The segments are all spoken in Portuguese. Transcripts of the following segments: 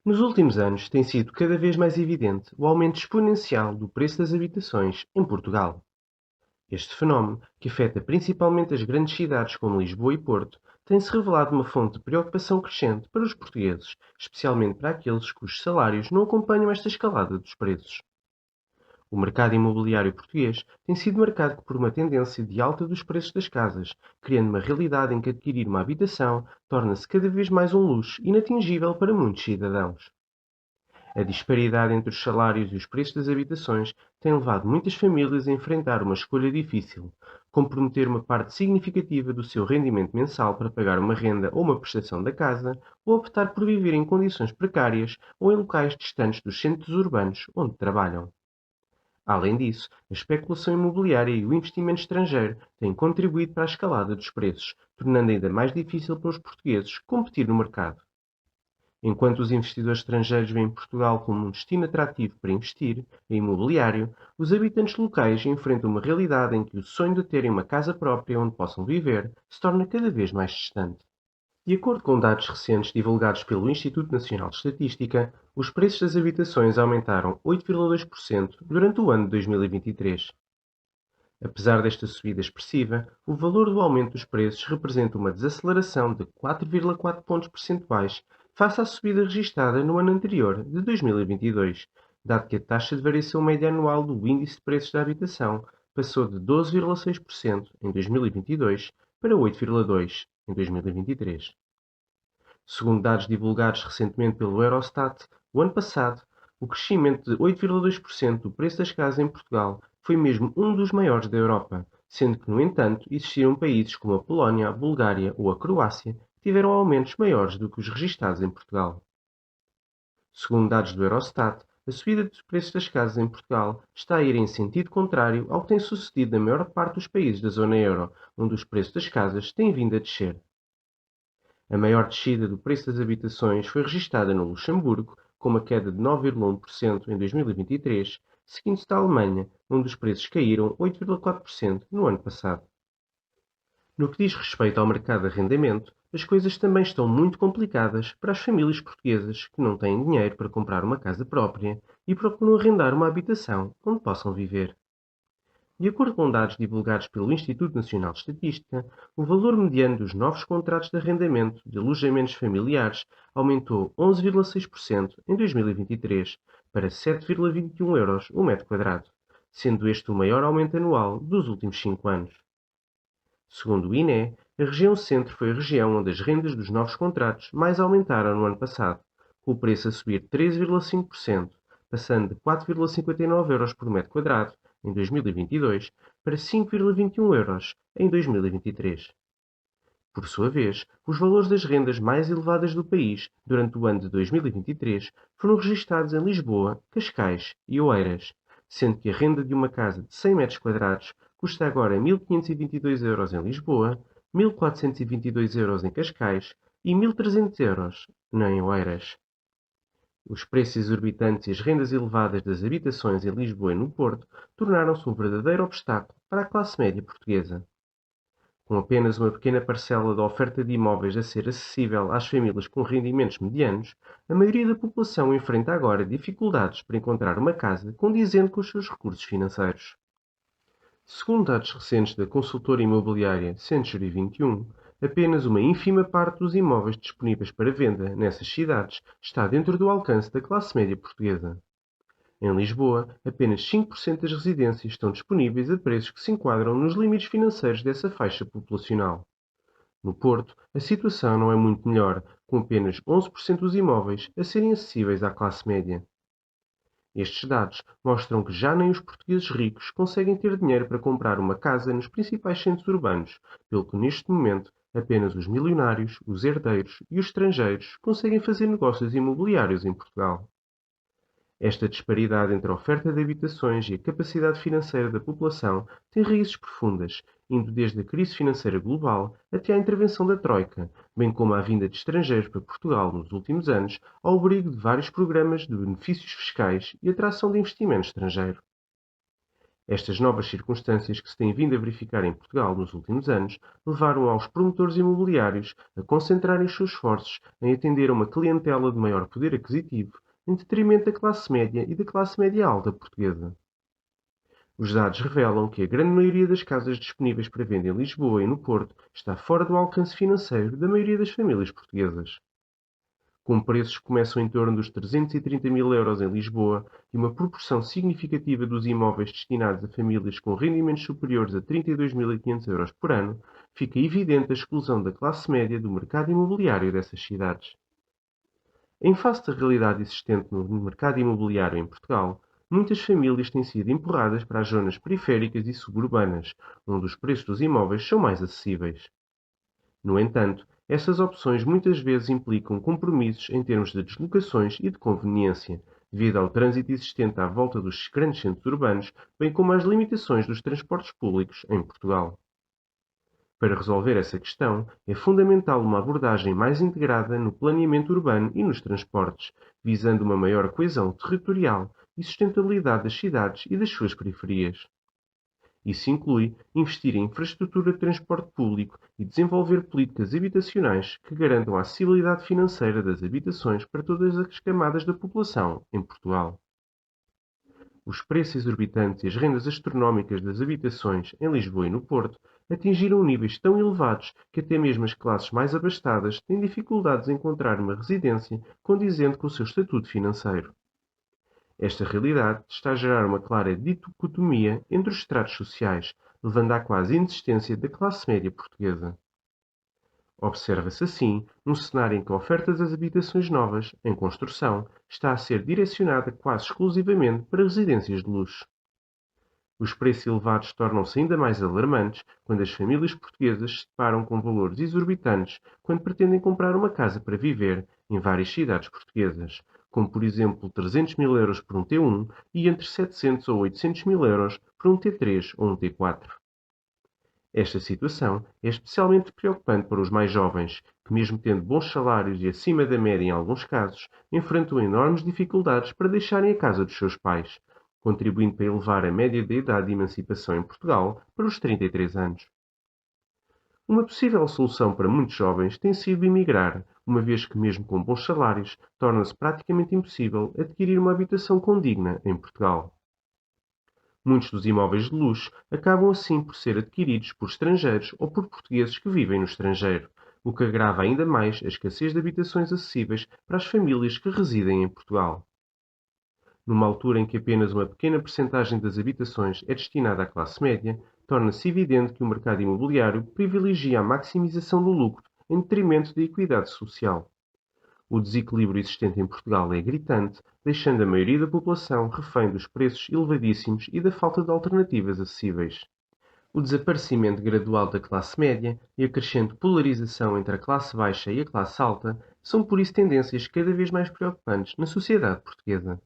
Nos últimos anos, tem sido cada vez mais evidente o aumento exponencial do preço das habitações em Portugal. Este fenómeno, que afeta principalmente as grandes cidades como Lisboa e Porto, tem-se revelado uma fonte de preocupação crescente para os portugueses, especialmente para aqueles cujos salários não acompanham esta escalada dos preços. O mercado imobiliário português tem sido marcado por uma tendência de alta dos preços das casas, criando uma realidade em que adquirir uma habitação torna-se cada vez mais um luxo inatingível para muitos cidadãos. A disparidade entre os salários e os preços das habitações tem levado muitas famílias a enfrentar uma escolha difícil: comprometer uma parte significativa do seu rendimento mensal para pagar uma renda ou uma prestação da casa, ou optar por viver em condições precárias ou em locais distantes dos centros urbanos onde trabalham. Além disso, a especulação imobiliária e o investimento estrangeiro têm contribuído para a escalada dos preços, tornando ainda mais difícil para os portugueses competir no mercado. Enquanto os investidores estrangeiros veem Portugal como um destino atrativo para investir em imobiliário, os habitantes locais enfrentam uma realidade em que o sonho de terem uma casa própria onde possam viver se torna cada vez mais distante. De acordo com dados recentes divulgados pelo Instituto Nacional de Estatística, os preços das habitações aumentaram 8,2% durante o ano de 2023. Apesar desta subida expressiva, o valor do aumento dos preços representa uma desaceleração de 4,4 pontos percentuais face à subida registada no ano anterior, de 2022, dado que a taxa de variação média anual do Índice de Preços da Habitação passou de 12,6% em 2022 para 8,2% em 2023. Segundo dados divulgados recentemente pelo Eurostat, o ano passado, o crescimento de 8,2% do preço das casas em Portugal foi mesmo um dos maiores da Europa, sendo que, no entanto, existiram países como a Polónia, a Bulgária ou a Croácia que tiveram aumentos maiores do que os registados em Portugal. Segundo dados do Eurostat, a subida dos preços das casas em Portugal está a ir em sentido contrário ao que tem sucedido na maior parte dos países da zona euro, onde os preços das casas têm vindo a descer. A maior descida do preço das habitações foi registada no Luxemburgo, com uma queda de 9,1% em 2023, seguindo-se da Alemanha, onde os preços caíram 8,4% no ano passado. No que diz respeito ao mercado de arrendamento, as coisas também estão muito complicadas para as famílias portuguesas que não têm dinheiro para comprar uma casa própria e procuram arrendar uma habitação onde possam viver. De acordo com dados divulgados pelo Instituto Nacional de Estatística, o valor mediano dos novos contratos de arrendamento de alojamentos familiares aumentou 11,6% em 2023 para 7,21 euros o metro quadrado, sendo este o maior aumento anual dos últimos 5 anos. Segundo o INE, a região centro foi a região onde as rendas dos novos contratos mais aumentaram no ano passado, com o preço a subir 13,5%, passando de 4,59 euros por metro quadrado em 2022 para 5,21 euros em 2023. Por sua vez, os valores das rendas mais elevadas do país durante o ano de 2023 foram registados em Lisboa, Cascais e Oeiras, sendo que a renda de uma casa de 100 metros quadrados custa agora 1.522 euros em Lisboa, 1.422 euros em Cascais e 1.300 euros em Oeiras. Os preços exorbitantes e as rendas elevadas das habitações em Lisboa e no Porto tornaram-se um verdadeiro obstáculo para a classe média portuguesa. Com apenas uma pequena parcela da oferta de imóveis a ser acessível às famílias com rendimentos medianos, a maioria da população enfrenta agora dificuldades para encontrar uma casa condizente com os seus recursos financeiros. Segundo dados recentes da consultora imobiliária Century 21, apenas uma ínfima parte dos imóveis disponíveis para venda nessas cidades está dentro do alcance da classe média portuguesa. Em Lisboa, apenas 5% das residências estão disponíveis a preços que se enquadram nos limites financeiros dessa faixa populacional. No Porto, a situação não é muito melhor, com apenas 11% dos imóveis a serem acessíveis à classe média. Estes dados mostram que já nem os portugueses ricos conseguem ter dinheiro para comprar uma casa nos principais centros urbanos, pelo que neste momento apenas os milionários, os herdeiros e os estrangeiros conseguem fazer negócios imobiliários em Portugal. Esta disparidade entre a oferta de habitações e a capacidade financeira da população tem raízes profundas, indo desde a crise financeira global até à intervenção da Troika, bem como à vinda de estrangeiros para Portugal nos últimos anos, ao abrigo de vários programas de benefícios fiscais e atração de investimento estrangeiro. Estas novas circunstâncias que se têm vindo a verificar em Portugal nos últimos anos levaram aos promotores imobiliários a concentrarem os seus esforços em atender a uma clientela de maior poder aquisitivo, em detrimento da classe média e da classe média alta portuguesa. Os dados revelam que a grande maioria das casas disponíveis para venda em Lisboa e no Porto está fora do alcance financeiro da maioria das famílias portuguesas, com preços que começam em torno dos 330 mil euros em Lisboa e uma proporção significativa dos imóveis destinados a famílias com rendimentos superiores a 32.500 euros por ano, fica evidente a exclusão da classe média do mercado imobiliário dessas cidades. Em face da realidade existente no mercado imobiliário em Portugal, muitas famílias têm sido empurradas para as zonas periféricas e suburbanas, onde os preços dos imóveis são mais acessíveis. No entanto, essas opções muitas vezes implicam compromissos em termos de deslocações e de conveniência, devido ao trânsito existente à volta dos grandes centros urbanos, bem como às limitações dos transportes públicos em Portugal. Para resolver essa questão, é fundamental uma abordagem mais integrada no planeamento urbano e nos transportes, visando uma maior coesão territorial e sustentabilidade das cidades e das suas periferias. Isso inclui investir em infraestrutura de transporte público e desenvolver políticas habitacionais que garantam a acessibilidade financeira das habitações para todas as camadas da população em Portugal. Os preços exorbitantes e as rendas astronómicas das habitações em Lisboa e no Porto atingiram níveis tão elevados que até mesmo as classes mais abastadas têm dificuldades em encontrar uma residência condizente com o seu estatuto financeiro. Esta realidade está a gerar uma clara dicotomia entre os estratos sociais, levando à quase inexistência da classe média portuguesa. Observa-se assim um cenário em que a oferta das habitações novas, em construção, está a ser direcionada quase exclusivamente para residências de luxo. Os preços elevados tornam-se ainda mais alarmantes quando as famílias portuguesas se deparam com valores exorbitantes quando pretendem comprar uma casa para viver em várias cidades portuguesas, como por exemplo 300 mil euros por um T1 e entre 700 ou 800 mil euros por um T3 ou um T4. Esta situação é especialmente preocupante para os mais jovens, que, mesmo tendo bons salários e acima da média em alguns casos, enfrentam enormes dificuldades para deixarem a casa dos seus pais, contribuindo para elevar a média de idade de emancipação em Portugal para os 33 anos. Uma possível solução para muitos jovens tem sido emigrar, uma vez que, mesmo com bons salários, torna-se praticamente impossível adquirir uma habitação condigna em Portugal. Muitos dos imóveis de luxo acabam assim por ser adquiridos por estrangeiros ou por portugueses que vivem no estrangeiro, o que agrava ainda mais a escassez de habitações acessíveis para as famílias que residem em Portugal. Numa altura em que apenas uma pequena percentagem das habitações é destinada à classe média, torna-se evidente que o mercado imobiliário privilegia a maximização do lucro em detrimento da equidade social. O desequilíbrio existente em Portugal é gritante, deixando a maioria da população refém dos preços elevadíssimos e da falta de alternativas acessíveis. O desaparecimento gradual da classe média e a crescente polarização entre a classe baixa e a classe alta são por isso tendências cada vez mais preocupantes na sociedade portuguesa.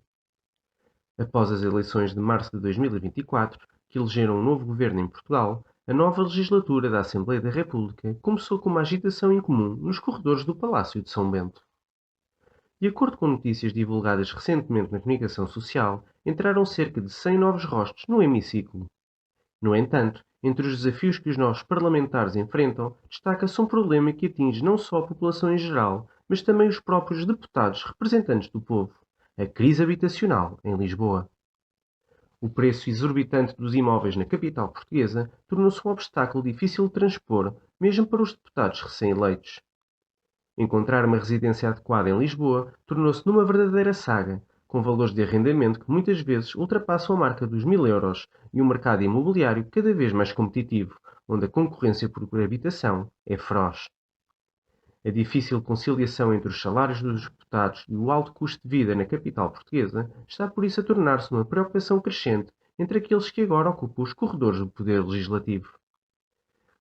Após as eleições de março de 2024, que elegeram um novo governo em Portugal, a nova legislatura da Assembleia da República começou com uma agitação incomum nos corredores do Palácio de São Bento. De acordo com notícias divulgadas recentemente na comunicação social, entraram cerca de 100 novos rostos no hemiciclo. No entanto, entre os desafios que os novos parlamentares enfrentam, destaca-se um problema que atinge não só a população em geral, mas também os próprios deputados representantes do povo: a crise habitacional em Lisboa. O preço exorbitante dos imóveis na capital portuguesa tornou-se um obstáculo difícil de transpor, mesmo para os deputados recém-eleitos. Encontrar uma residência adequada em Lisboa tornou-se numa verdadeira saga, com valores de arrendamento que muitas vezes ultrapassam a marca dos 1.000 euros e um mercado imobiliário cada vez mais competitivo, onde a concorrência por habitação é feroz. A difícil conciliação entre os salários dos deputados e o alto custo de vida na capital portuguesa está por isso a tornar-se uma preocupação crescente entre aqueles que agora ocupam os corredores do poder legislativo.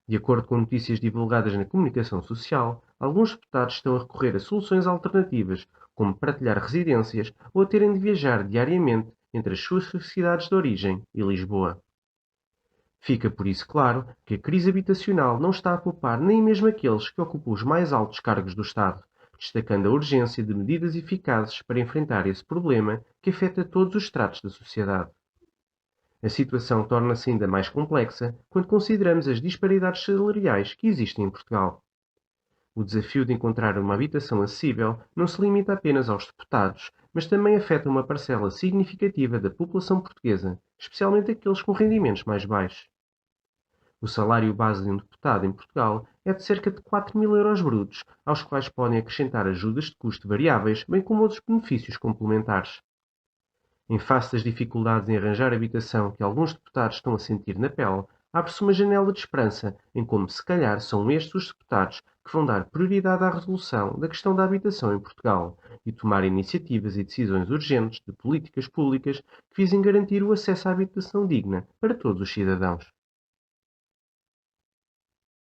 De acordo com notícias divulgadas na comunicação social, alguns deputados estão a recorrer a soluções alternativas, como partilhar residências ou a terem de viajar diariamente entre as suas cidades de origem e Lisboa. Fica por isso claro que a crise habitacional não está a poupar nem mesmo aqueles que ocupam os mais altos cargos do Estado, destacando a urgência de medidas eficazes para enfrentar esse problema que afeta todos os estratos da sociedade. A situação torna-se ainda mais complexa quando consideramos as disparidades salariais que existem em Portugal. O desafio de encontrar uma habitação acessível não se limita apenas aos deputados, mas também afeta uma parcela significativa da população portuguesa, especialmente aqueles com rendimentos mais baixos. O salário base de um deputado em Portugal é de cerca de 4.000 € brutos, aos quais podem acrescentar ajudas de custo variáveis, bem como outros benefícios complementares. Em face das dificuldades em arranjar habitação que alguns deputados estão a sentir na pele, abre-se uma janela de esperança em como, se calhar, são estes os deputados que vão dar prioridade à resolução da questão da habitação em Portugal e tomar iniciativas e decisões urgentes de políticas públicas que visem garantir o acesso à habitação digna para todos os cidadãos.